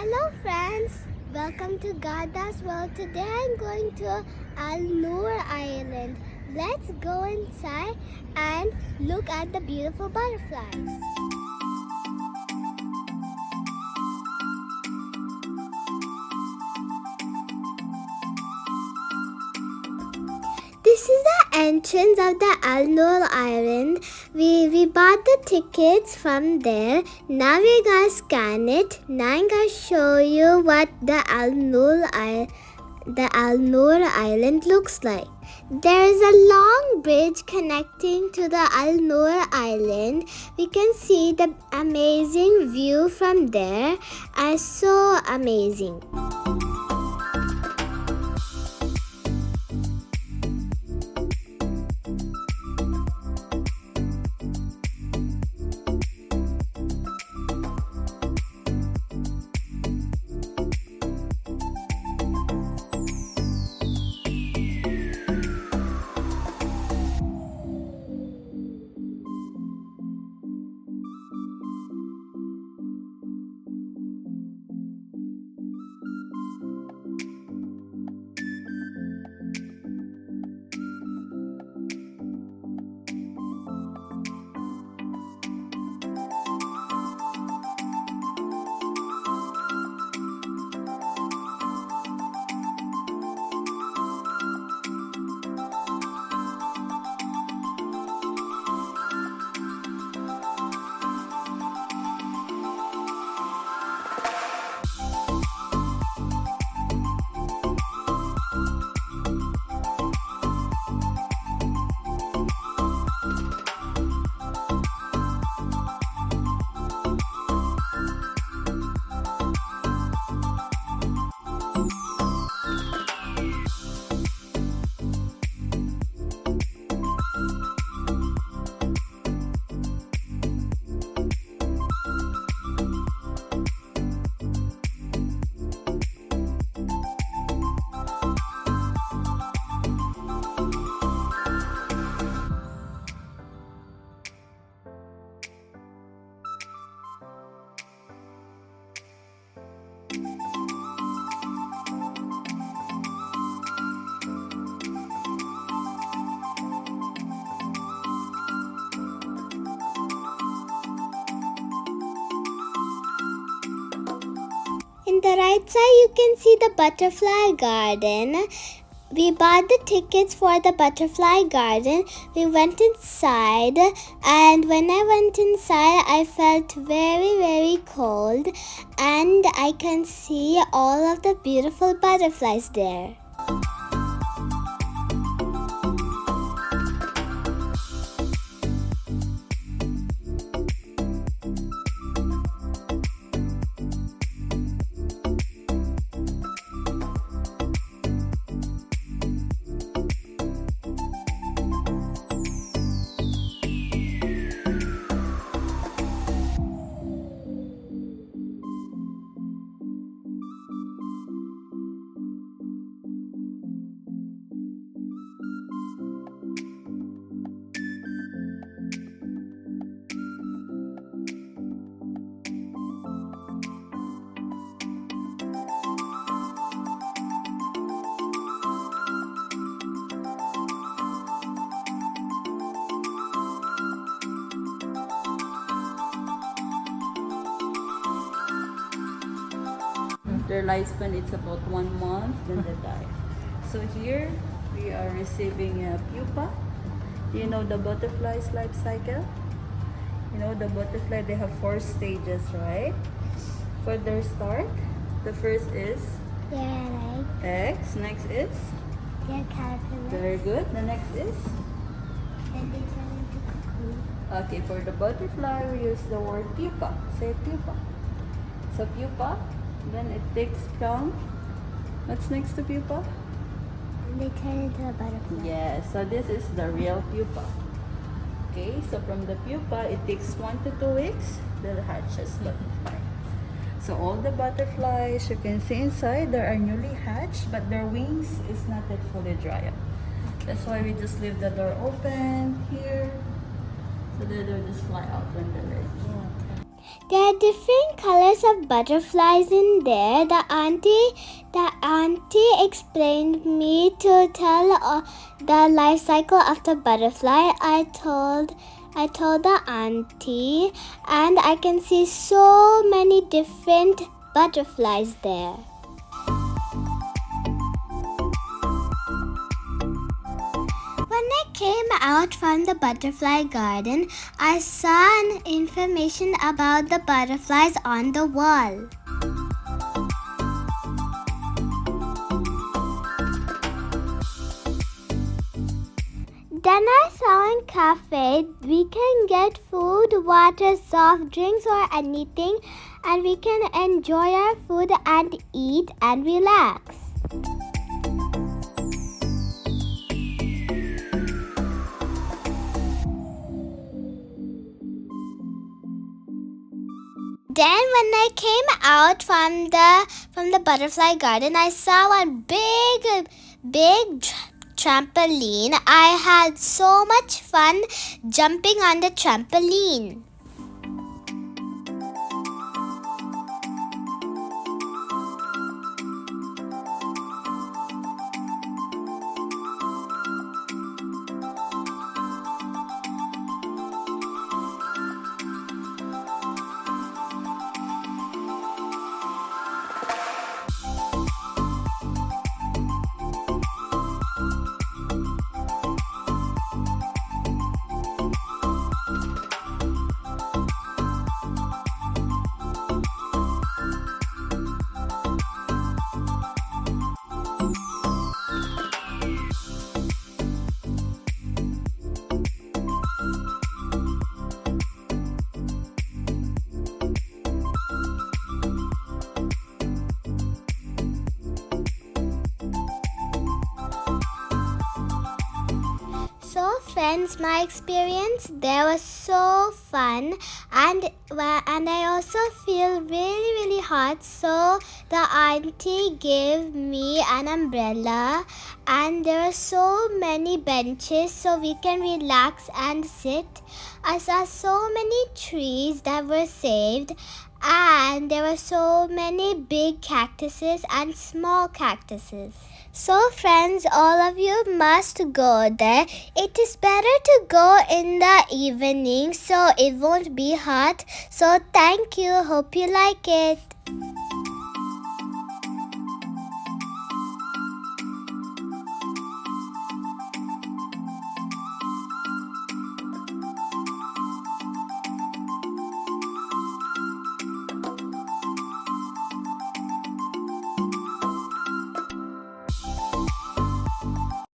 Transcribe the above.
Hello friends, welcome to Gada's World. Today I'm going to Noor Island. Let's go inside and look at the beautiful butterflies. This is the entrance of the Noor Island. We bought the tickets from there. Now we're gonna scan it. Now I'm gonna show you what the Noor Island looks like. There is a long bridge connecting to the Noor Island. We can see the amazing view from there. It's so amazing. In the right side, you can see the butterfly garden. We bought the tickets for the butterfly garden. We went inside, and when I went inside, I felt very cold, and I can see all of the beautiful butterflies there. Their lifespan is about 1 month, then they die. So here we are receiving a pupa. You know the butterfly's life cycle? You know the butterfly, they have 4 stages, right? For their start, the first is eggs. Next is Caterpillar. very good. The next is Then they turn into cocoon. okay. For the butterfly, we use the word pupa. Say pupa. So pupa. Then it takes from, what's next to pupa? And they turn into a butterfly. Yes, so this is the real pupa. Okay, so from the pupa, it takes 1 to 2 weeks, they'll hatch as butterfly. So all the butterflies you can see inside, they are newly hatched, but their wings is not yet fully dry up. That's why we just leave the door open here, so that they'll just fly out when they're ready. There are different colors of butterflies in there. The auntie explained me to tell the life cycle of the butterfly. I told the auntie, and I can see so many different butterflies there. When I came out from the butterfly garden, I saw information about the butterflies on the wall. Then I saw in cafe we can get food, water, soft drinks or anything, and we can enjoy our food and eat and relax. Then when I came out from the butterfly garden, I saw one big trampoline. I had so much fun jumping on the trampoline. So friends, my experience there was so fun, and I also feel really hot, so the auntie gave me an umbrella, and there are so many benches so we can relax and sit. I saw so many trees that were saved, and there were so many big cactuses and small cactuses. So friends, all of you must go there. It is better to go in the evening so it won't be hot. So thank you. Hope you like it.